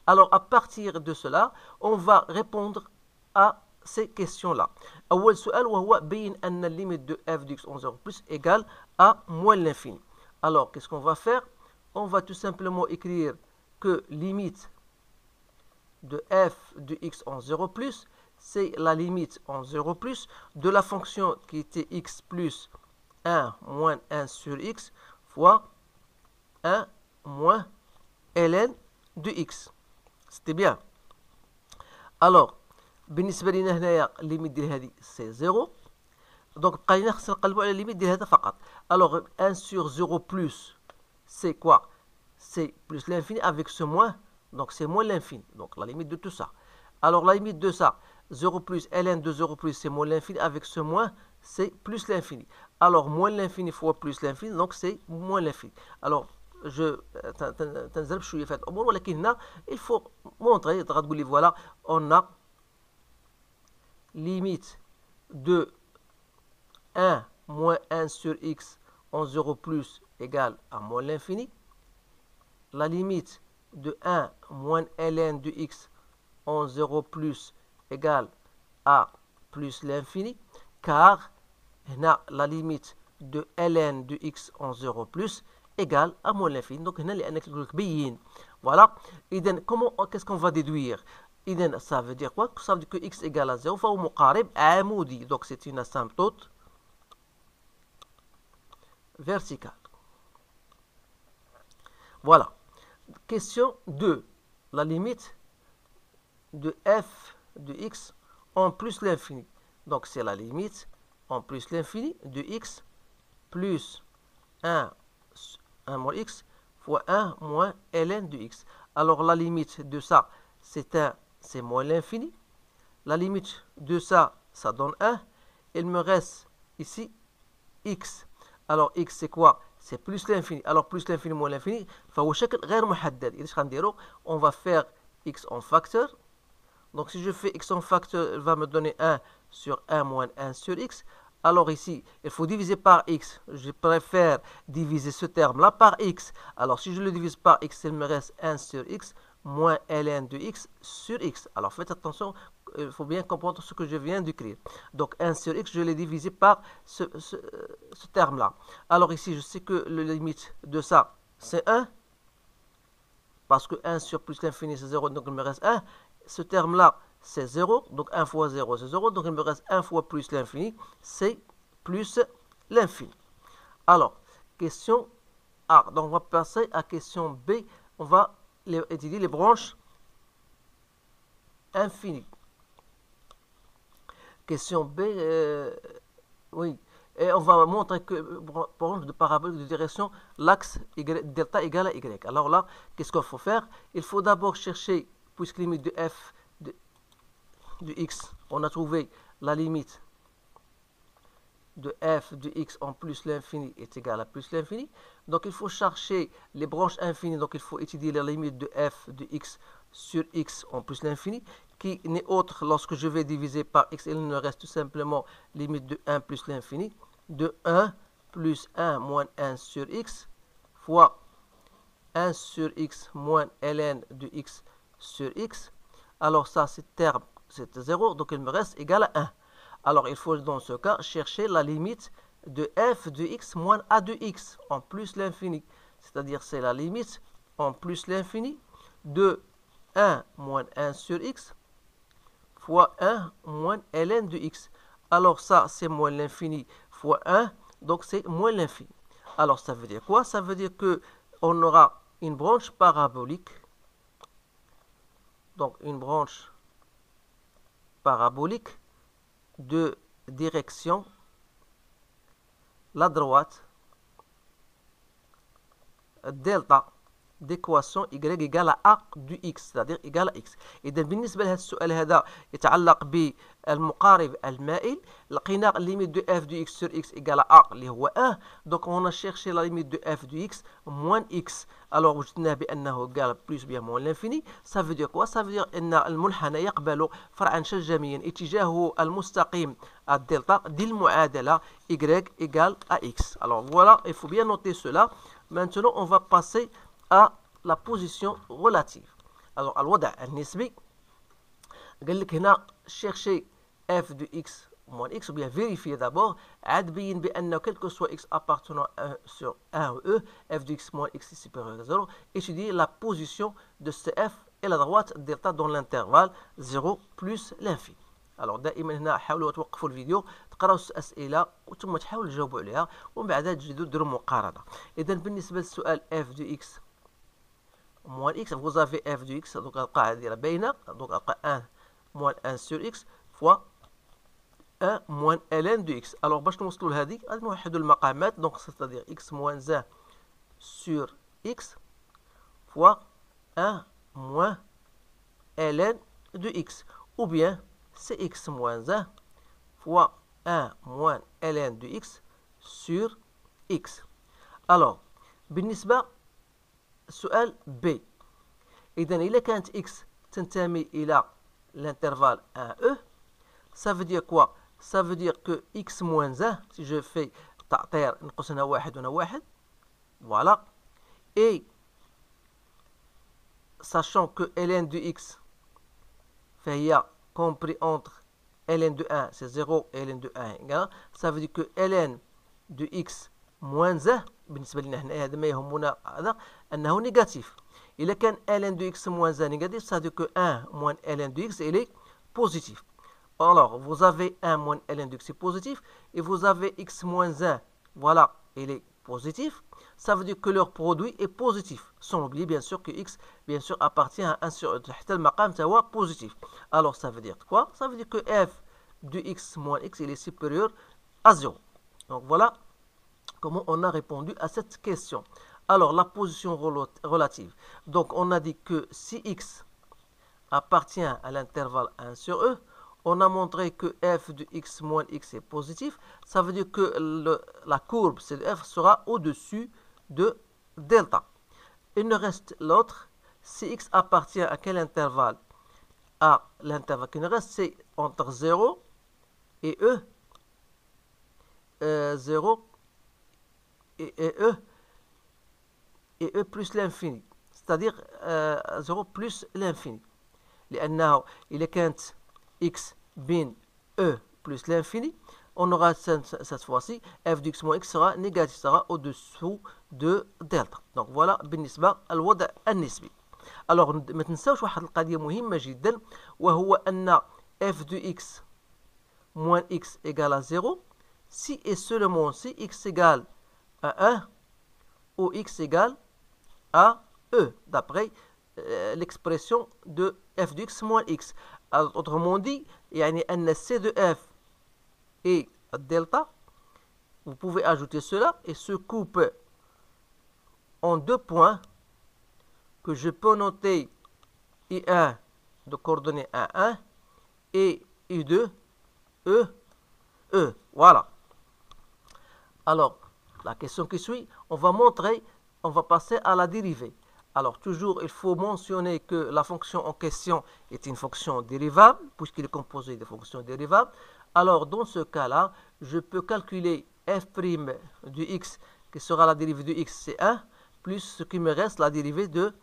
Alors à partir de cela, on va répondre à ces questions-là. أول سؤال وهو بين أن limite de f de x en 0 plus égale à moins l'infini. Alors qu'est-ce qu'on va faire? On va tout simplement écrire que limite de f de x en 0 plus, c'est la limite en 0 plus de la fonction qui était x plus 1 moins 1 sur x fois 1 moins ln de x. C'était bien. Alors, بالنسبة لنا هنايا الليميت ديال هذه سي 0. دونك بقى لنا خصنا نقلبوا على الليميت ديال هذا فقط. Alors 1 sur 0 plus c'est quoi? C'est plus l'infini avec ce moins. Donc c'est moins l'infini. Donc la limite de tout ça. Alors la limite de ça, 0 plus ln de 0 plus c'est moins l'infini avec ce moins, c'est plus l'infini. Alors moins l'infini fois plus l'infini, donc c'est moins l'infini. Alors تنزل بشويه في هذه الامور ولكن هنا il faut montrer تقول لي voilà on a limite de 1 moins 1 sur x en 0 plus égale à moins l'infini. La limite de 1 moins ln de x en 0 plus égale à plus l'infini. Car la limite de ln de x en 0 plus égale à moins l'infini. Donc voilà. Et comment qu'est-ce qu'on va déduire? إذن ça veut dire quoi? Ça veut dire que x égale à 0 فهو مقارب عمودي. Donc c'est une asymptote verticale. Voilà. Question 2. La limite de f de x en plus l'infini. Donc c'est la limite en plus l'infini de x plus 1 moins x fois 1 moins ln de x. Alors la limite de ça, c'est moins l'infini. La limite de ça, ça donne 1. Il me reste ici x. Alors x c'est quoi? C'est plus l'infini. Alors plus l'infini moins l'infini, فهو شكل غير محدد. إذا غنديرو on va faire x en facteur. Donc si je fais x en facteur, il va me donner 1 sur 1 moins 1 sur x. Alors ici, il faut diviser par x. Je préfère diviser ce terme-là par x. Alors si je le divise par x, il me reste 1 sur x moins ln de x sur x. Alors faites attention, il faut bien comprendre ce que je viens d'écrire. Donc 1 sur x, je l'ai divisé par ce terme-là. Alors ici, je sais que la limite de ça, c'est 1. Parce que 1 sur plus l'infini, c'est 0, donc il me reste 1. Ce terme-là, c'est 0. Donc 1 fois 0, c'est 0. Donc il me reste 1 fois plus l'infini, c'est plus l'infini. Alors, question A. Donc on va passer à question B. On va étudier les branches infinies. Question B, oui. Et on va montrer que branche de parabole de direction, l'axe delta égale à y. Alors là, qu'est-ce qu'il faut faire? Il faut d'abord chercher, puisque limite de f de x, on a trouvé la limite de f de x en plus l'infini est égal à plus l'infini. Donc il faut chercher les branches infinies. Donc il faut étudier la limite de f de x sur x en plus l'infini, qui n'est autre lorsque je vais diviser par x, il me reste tout simplement limite de 1 plus l'infini, de 1 plus 1 moins 1 sur x, fois 1 sur x moins ln de x sur x. Alors ça, c'est terme, c'est 0, donc il me reste égal à 1. Alors il faut dans ce cas chercher la limite de f de x moins a de x en plus l'infini. C'est-à-dire c'est la limite en plus l'infini de 1 moins 1 sur x fois 1 moins ln de x. Alors ça, c'est moins l'infini fois 1, donc c'est moins l'infini. Alors, ça veut dire quoi? Ça veut dire qu'on aura une branche parabolique. Donc, une branche parabolique de direction la droite delta d'équation y égale à a du x c'est-à-dire égale à x. إذا بالنسبة لهذا السؤال هذا يتعلق بالمقارب المائل لقينا limite de f du x sur x égale à a اللي هو 1. donc on a cherché la limite de f du x moins x. alors وجدناه بأنه قال plus bien moins l'infini. ça veut dire quoi? ça veut dire أن المنحنى يقبل فرعا شجاميا اتجاهه المستقيم الدلتا دي المعادلة y égale à x. alors voilà, il faut bien noter cela. Maintenant on va passer à la position relative. alors الوضع النسبي قال لك هنا chercher f de x moins x ou bien vérifier d'abord عاد بين بأنه quel que soit x appartenant à 1 sur 1 ou e f de x moins x est supérieur à 0. étudier la position de ce f et la droite delta dans l'intervalle 0 plus l'infini. alors دائما هنا حاولوا توقفوا الفيديو تقراوا الاسئله وثم تحاولوا تجاوبوا عليها ومن بعدها تجدوا ديروا مقارنه. اذا بالنسبه للسؤال f de x moins x, vous avez f de x, donc القاعده ديالها باينه. donc 1 moins 1 sur x fois 1 moins ln de x. alors باش نوصلوا لهذه غادي نوحدوا المقامات. donc c'est-à-dire x moins 1 sur x fois 1 moins ln de x, ou bien c'est x moins 1 fois 1 moins ln de x sur x. alors بالنسبة سؤال B. إذا إذا كانت x تنتمي إلى l'intervalle 1e, ça veut dire quoi? ça veut dire que x moins 1, si je fais تعطير نقص هنا واحد هنا واحد, voilà, et sachant que ln de x فهي compris entre ln de 1 c'est 0 et ln de 1 égal, ça veut dire que ln de x moins 1 بالنسبة لنا هنا هذا ما يهمنا هذا أنه نيجاتيف. إذا كان ln de x moins 1 négatif, ça veut dire que 1 moins ln de x il est positif. alors vous avez 1 moins ln de x est positif et vous avez x moins 1, voilà, il est positif. ça veut dire que leur produit est positif, sans oublier bien sûr que x bien sûr appartient à 1 sur تحت المقام تاعو positif. alors ça veut dire quoi? ça veut dire que f de x moins x il est supérieur à 0. donc voilà comment on a répondu à cette question. alors la position relative, donc on a dit que si x appartient à l'intervalle 1 sur e, on a montré que f de x moins x est positif. ça veut dire que la courbe C de f sera au-dessus de delta. il nous reste l'autre. si x appartient à quel intervalle? à l'intervalle qui nous reste, c'est entre 0 et e, 0 et e plus l'infini, c'est-à-dire 0 plus l'infini. لأنه إذا كانت x بين e plus l'infini, on aura cette fois-ci f de x moins x sera négatif, sera au-dessous de delta. donc voilà بالنسبة الوضع النسبي. alors ما تنساوش واحد القضية مهمة جدا, وهو أن f de x moins x égale à 0 si et seulement si x égale à 1 ou x égale à e, d'après l'expression de f de x moins x. autrement dit, يعني أن c de f et delta, vous pouvez ajouter cela et se coupe en deux points que je peux noter I1 de coordonnées 1, 1 et I2 E, E. Voilà. alors la question qui suit, on va passer à la dérivée. alors toujours il faut mentionner que la fonction en question est une fonction dérivable puisqu'il est composé de fonctions dérivables. alors dans ce cas-là, je peux calculer f' de x qui sera la dérivée de x, c'est 1, plus ce qui me reste, la dérivée de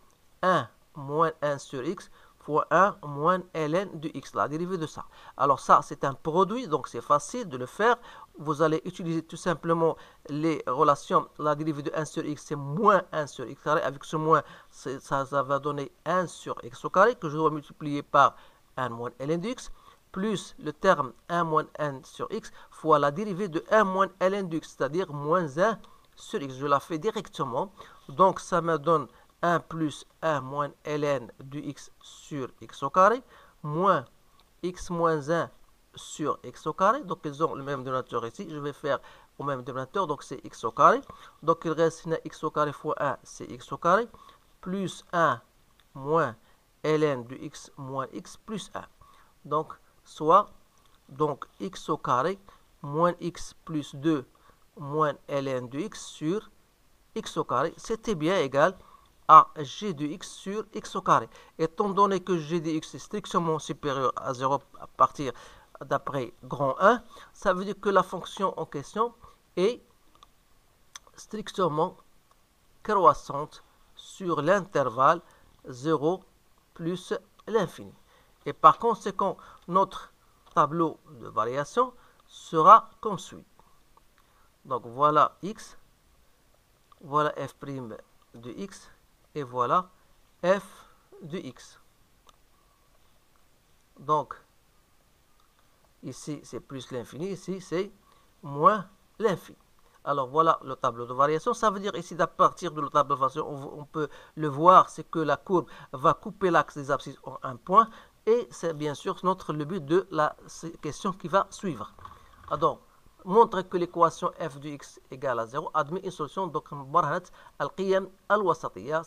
1 moins 1 sur x fois 1 moins ln de x, la dérivée de ça. alors ça, c'est un produit, donc c'est facile de le faire. vous allez utiliser tout simplement les relations. la dérivée de 1 sur x, c'est moins 1 sur x carré. avec ce moins, ça va donner 1 sur x au carré, que je dois multiplier par 1 moins ln de x, plus le terme 1 moins 1 sur x, fois la dérivée de 1 moins ln de x, c'est-à-dire moins 1 sur x. Je la fais directement. Donc, ça me donne 1 plus 1 moins ln de x sur x au carré, moins x moins 1 sur x au carré. Donc, ils ont le même dénominateur ici. Je vais faire au même dénominateur. Donc, c'est x au carré. Donc, il reste x au carré fois 1, c'est x au carré, plus 1 moins ln de x moins x plus 1. Donc, soit x au carré moins x plus 2 moins ln de x sur x au carré. C'était bien égal à g de x sur x au carré. Étant donné que g de x est strictement supérieur à 0 à partir d'après grand 1, ça veut dire que la fonction en question est strictement croissante sur l'intervalle 0 plus l'infini. Et par conséquent, notre tableau de variation sera comme suit. Donc voilà x, voilà f' de x, et voilà f de x. Donc, ici c'est plus l'infini, ici c'est moins l'infini. Alors voilà le tableau de variation. Ça veut dire ici, à partir de le tableau de variation, on peut le voir, c'est que la courbe va couper l'axe des abscisses en un point. Et c'est bien sûr le but de la question qui va suivre. Alors, montrer que l'équation f de x égale à 0 admet une solution. Donc,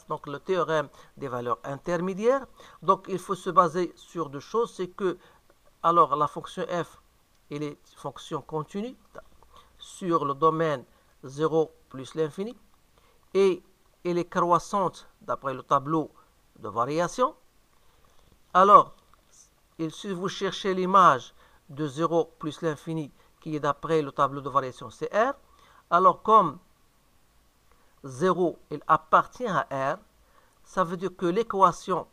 donc le théorème des valeurs intermédiaires. Donc, il faut se baser sur deux choses. C'est que, alors, la fonction f, elle est fonction continue sur le domaine 0 plus l'infini, et elle est croissante d'après le tableau de variation. Alors, si vous cherchez l'image de 0 plus l'infini qui est d'après le tableau de variation, c'est R. Alors, comme 0 il appartient à R, ça veut dire que l'équation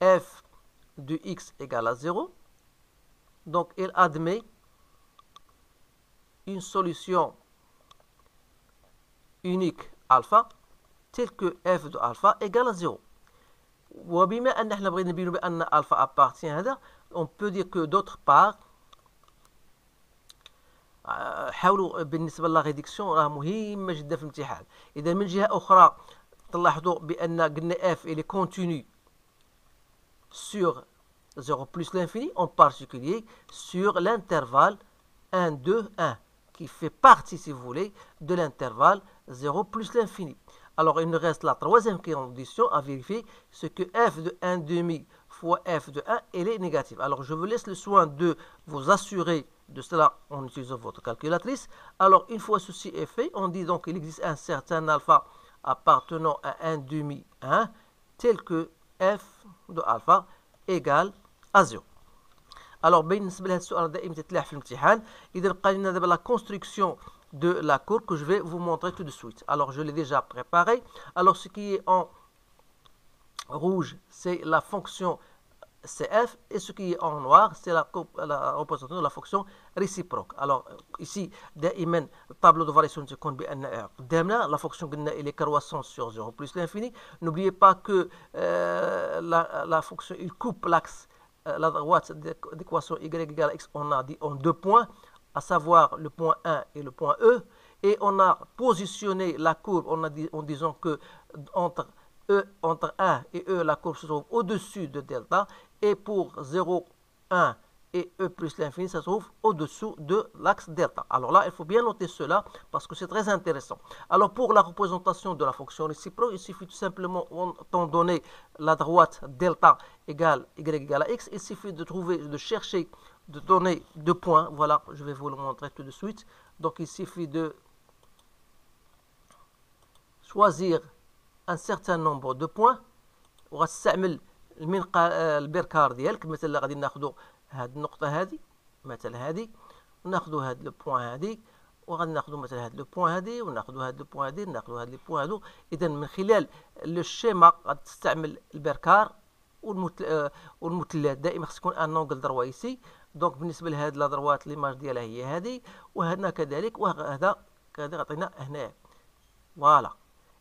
f de x égale à 0, donc il admet une solution unique alpha telle que f de alpha égale à 0. وبما ان احنا بغينا نبينوا بان الفا appartient هذا، on peut dire que d'autre part حاولوا بالنسبه للا ريدكسيون راه مهمه جدا في الامتحان. اذا من جهه اخرى تلاحظوا بان قلنا f il est continu sur 0 plus l'infini, en particulier sur l'intervalle 1, 2, 1, qui fait partie, si vous voulez, de l'intervalle 0 plus l'infini. Alors, il nous reste la troisième condition à vérifier, c'est que f de 1 demi fois f de 1, elle est négative. Alors, je vous laisse le soin de vous assurer de cela en utilisant votre calculatrice. Alors, une fois ceci est fait, on dit donc qu'il existe un certain alpha appartenant à 1 demi 1, tel que f de alpha égale à 0. Alors, بالنسبة لهذا السؤال دائما تتلاح في الامتحان. إذا بقى لنا دابا la construction de la courbe que je vais vous montrer tout de suite. Alors, je l'ai déjà préparé. Alors, ce qui est en rouge, c'est la fonction CF, et ce qui est en noir, c'est la représentation de la fonction réciproque. Alors, ici, دائما الطابلو de variation تكون بأن قدامنا la fonction قلنا elle est croissante sur 0 plus l'infini. N'oubliez pas que la fonction il coupe l'axe la droite d'équation y égale x, on a dit en deux points, à savoir le point 1 et le point E, et on a positionné la courbe en disant que entre 1 et E, la courbe se trouve au-dessus de delta, et pour 0, 1 et E plus l'infini, ça se trouve au-dessous de l'axe delta. Alors là, il faut bien noter cela parce que c'est très intéressant. Alors pour la représentation de la fonction réciproque, il suffit tout simplement, étant donné la droite delta égale y égale à x, il suffit de chercher, de donner deux points. Voilà, je vais vous le montrer tout de suite. Donc il suffit de choisir un certain nombre de points. وغتستعمل البركار ديالك. مثلا غادي ناخذوا هاد النقطة هادي، مثلا هادي، وناخذوا هاد لو بوين هادي، وغادي ناخذوا مثلا هاد لو بوين هادي، وناخذوا هاد لو بوين هادي، ناخذوا هاد لو بوين هادو. إذا من خلال لو شيما غادي تستعمل البركار والمثلث. دائما خص يكون ان انجل دروايسي. دونك بالنسبة لهاد لا دروات ليماج ديالها هي هادي، وهنا كذلك، وهذا كذا عطينا هنا. فوالا.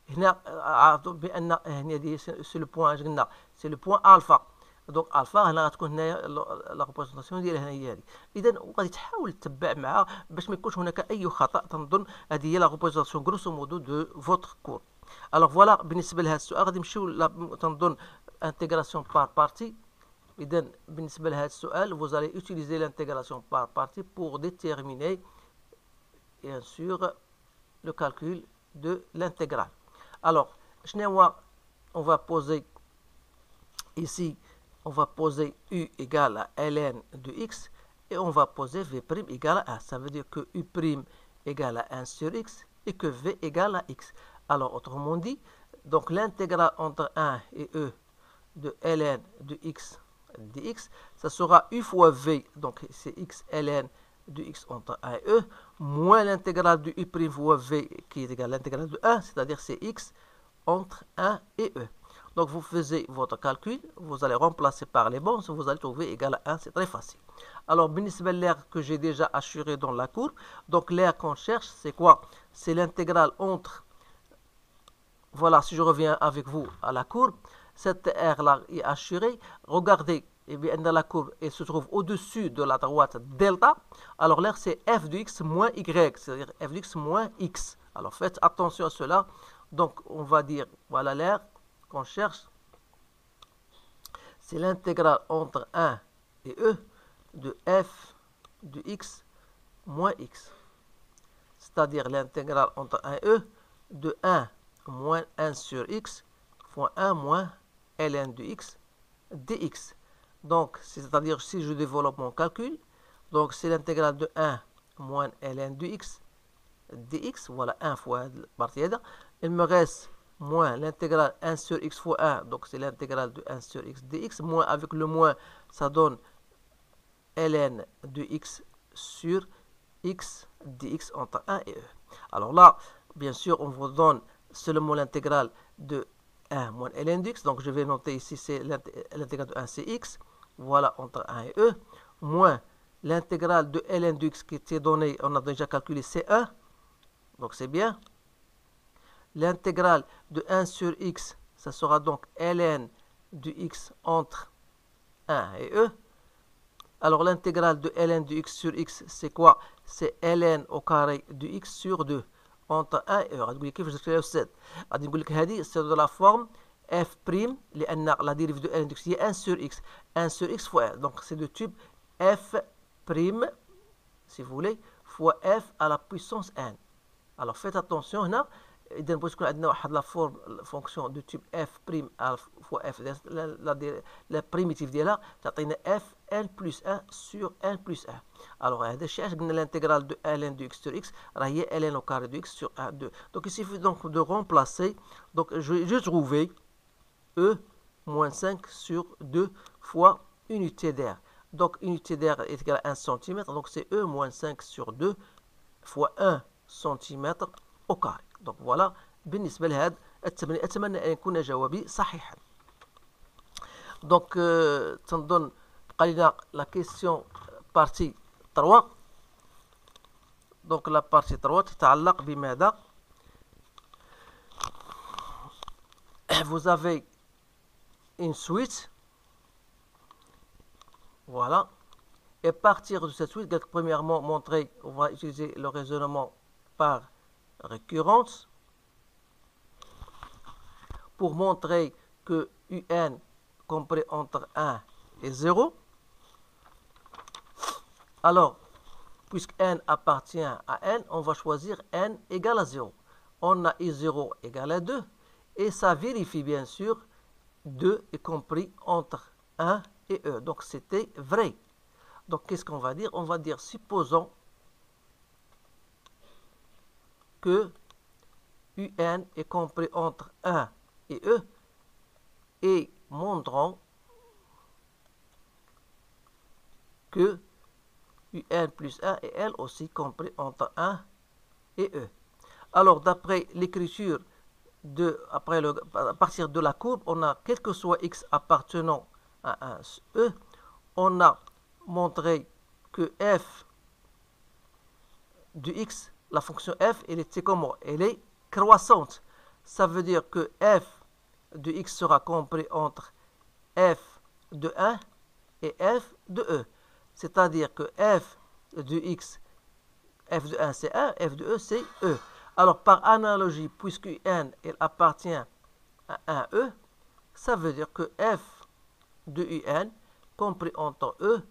هنا عرفتوا بان هنا دي سي لو بوين قلنا سي لو بوين الفا. دونك الفا هنا غتكون هنايا لا ريبريزونطاسيون ديالها هي هذه. اذا وغادي تحاول تتبع معها باش ما يكونش هناك اي خطا. تنظن هذه هي لا ريبريزونطاسيون غروسو مودو دو فوتر كور. الوغ فوالا بالنسبه لهذا السؤال غادي نمشيو تنظن انتيغراسيون بار بارتي. إذن بالنسبة لهذا السؤال vous allez utiliser l'intégration par partie pour déterminer bien sûr le calcul de l'intégrale. Alors, on va poser ici, on va poser u égale à ln de x et on va poser v' égale à 1. Ça veut dire que u' égale à 1 sur x et que v égale à x. Alors, autrement dit, donc l'intégrale entre 1 et e de ln de x dx, ça sera u fois v, donc c'est x ln de x entre 1 et e, moins l'intégrale de u' fois v qui est égal à l'intégrale de 1, c'est-à-dire c'est x entre 1 et e. Donc vous faisiez votre calcul, vous allez remplacer par les bons, vous allez trouver égal à 1, c'est très facile. Alors, بالنسبة l'air que j'ai déjà assuré dans la courbe, donc l'air qu'on cherche, c'est quoi? C'est l'intégrale entre, voilà, si je reviens avec vous à la courbe, cette R-là est assurée. Regardez, et bien, dans la courbe, elle se trouve au-dessus de la droite delta. Alors, l'air, c'est f de x moins y, c'est-à-dire f de x moins x. Alors, faites attention à cela. Donc, on va dire, voilà l'air qu'on cherche. C'est l'intégrale entre 1 et e de f de x moins x. C'est-à-dire l'intégrale entre 1 et e de 1 moins 1 sur x fois 1 moins ln de x dx. Donc, c'est-à-dire si je développe mon calcul, donc c'est l'intégrale de 1 moins ln de x dx, voilà 1 fois la partie là. Il me reste moins l'intégrale 1 sur x fois 1, donc c'est l'intégrale de 1 sur x dx, moins avec le moins, ça donne ln de x sur x dx entre 1 et e. Alors là, bien sûr, on vous donne seulement l'intégrale de 1 moins ln de x, donc je vais noter ici, c'est l'intégrale de 1, c'est x, voilà, entre 1 et e, moins l'intégrale de ln de x qui était donnée, on a déjà calculé, c'est 1, donc c'est bien. L'intégrale de 1 sur x, ça sera donc ln de x entre 1 et e. Alors l'intégrale de ln de x sur x, c'est quoi? C'est ln au carré de x sur 2 entre 1 et e. غادي نقول لك كيفاش درت لها أستاذ. غادي نقول لك هذه سي دو لا فورم f prime لأن لا dérive de ln de x هي 1 sur x. 1 sur x fois 1. Donc c'est de type f prime, si vous voulez, fois f à la puissance n. Alors faites attention هنا. إذا بغيت تكون عندنا واحد لا فورم فونكسيون دو تيب اف بريم فوا اف لا بريميتيف ديالها تعطينا اف ان بلس 1 سور ان بلس 1. الوغ هذا الشيء علاش قلنا الانتيغرال دو ln دو اكس سور اكس راه هي ln au carré de x sur 1 2. Donc il suffit donc de remplacer. Donc je trouvais e moins 5 sur 2 fois unité d'air. Donc unité d'air est égale à 1 cm, donc c'est e moins 5 sur 2 fois 1 cm au carré. Donc voilà بالنسبة لهذا التمرين. أتمنى أن يكون جوابي صحيحا. Donc تنظن بقى لنا la question partie 3. Donc la partie 3 تتعلق بماذا؟ Vous avez une suite. Voilà. Et à partir de cette suite, premièrement montrer, on va utiliser le raisonnement par récurrence pour montrer que un compris entre 1 et 0. Alors, puisque n appartient à n, on va choisir n égale à 0. On a i0 égale à 2 et ça vérifie bien sûr 2 est compris entre 1 et e. Donc c'était vrai. Donc qu'est-ce qu'on va dire? On va dire supposons que un est compris entre 1 et e et montrons que un plus 1 est elle aussi compris entre 1 et e. Alors d'après l'écriture à partir de la courbe, on a quel que soit x appartenant à un e, on a montré que f de x, la fonction f, elle était comment? Elle est croissante. Ça veut dire que f de x sera compris entre f de 1 et f de e. C'est-à-dire que f de x, f de 1 c'est 1, f de e c'est e. Alors par analogie, puisque un il appartient à un e, ça veut dire que f de un compris entre e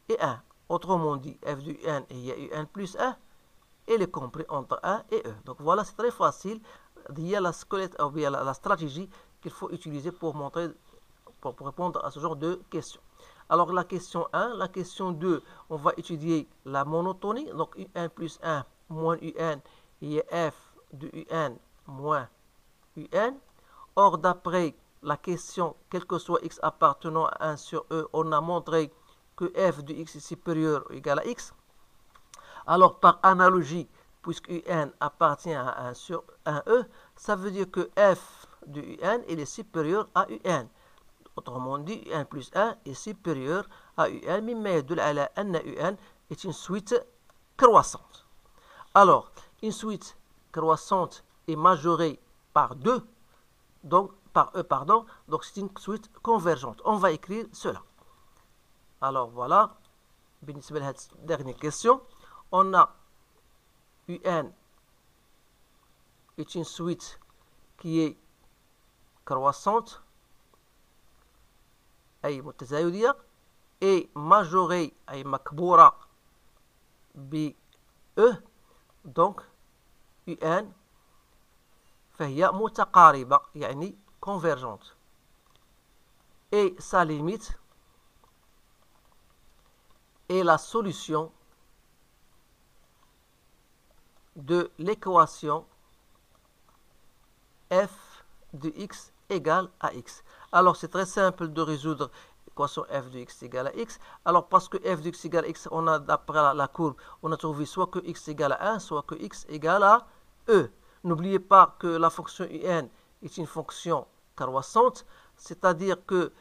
et 1. Autrement dit, f de un, il y a un plus 1, il est compris entre 1 et e. Donc voilà, c'est très facile. Il y a la squelette, ou bien la stratégie qu'il faut utiliser pour répondre à ce genre de questions. Alors la question 1, la question 2, on va étudier la monotonie. Donc un plus 1 moins un, il y a f de un moins un. Or d'après la question, quel que soit x appartenant à 1 sur e, on a montré que f de x est supérieur ou égal à x. Alors par analogie, puisque un appartient à 1 sur 1e, ça veut dire que f de un il est supérieur à un. Autrement dit, un plus 1 est supérieur à un, مما يدل على أن un est une suite croissante. Alors, une suite croissante est majorée par 2, donc par e, pardon, donc c'est une suite convergente. On va écrire cela. Alors voilà, بالنسبة لهذه dernière question, on a un est une suite qui est croissante, أي متزايدة، et majorée أي مكبورة ب E، donc un فهي متقاربة يعني convergente. Et sa limite est la solution de l'équation f de x égale à x. Alors c'est très simple de résoudre l'équation f de x égale à x. Alors parce que f de x égale à x, on a d'après la courbe, on a trouvé soit que x égale à 1, soit que x égale à e. N'oubliez pas que la fonction un est une fonction croissante, c'est-à-dire que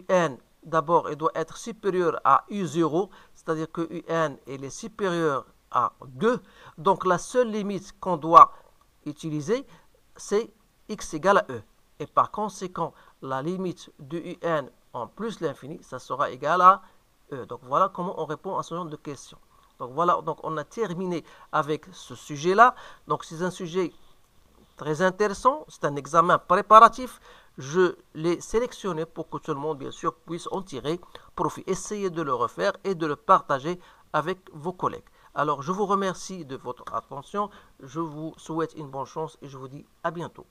un d'abord il doit être supérieur à u0, c'est-à-dire que un il est supérieur à 2. Donc la seule limite qu'on doit utiliser, c'est x égale à e. Et par conséquent, la limite de un en plus l'infini, ça sera égal à e. Donc voilà comment on répond à ce genre de questions. Donc voilà, donc on a terminé avec ce sujet-là. Donc c'est un sujet très intéressant, c'est un examen préparatif. Je l'ai sélectionné pour que tout le monde, bien sûr, puisse en tirer profit. Essayez de le refaire et de le partager avec vos collègues. Alors, je vous remercie de votre attention. Je vous souhaite une bonne chance et je vous dis à bientôt.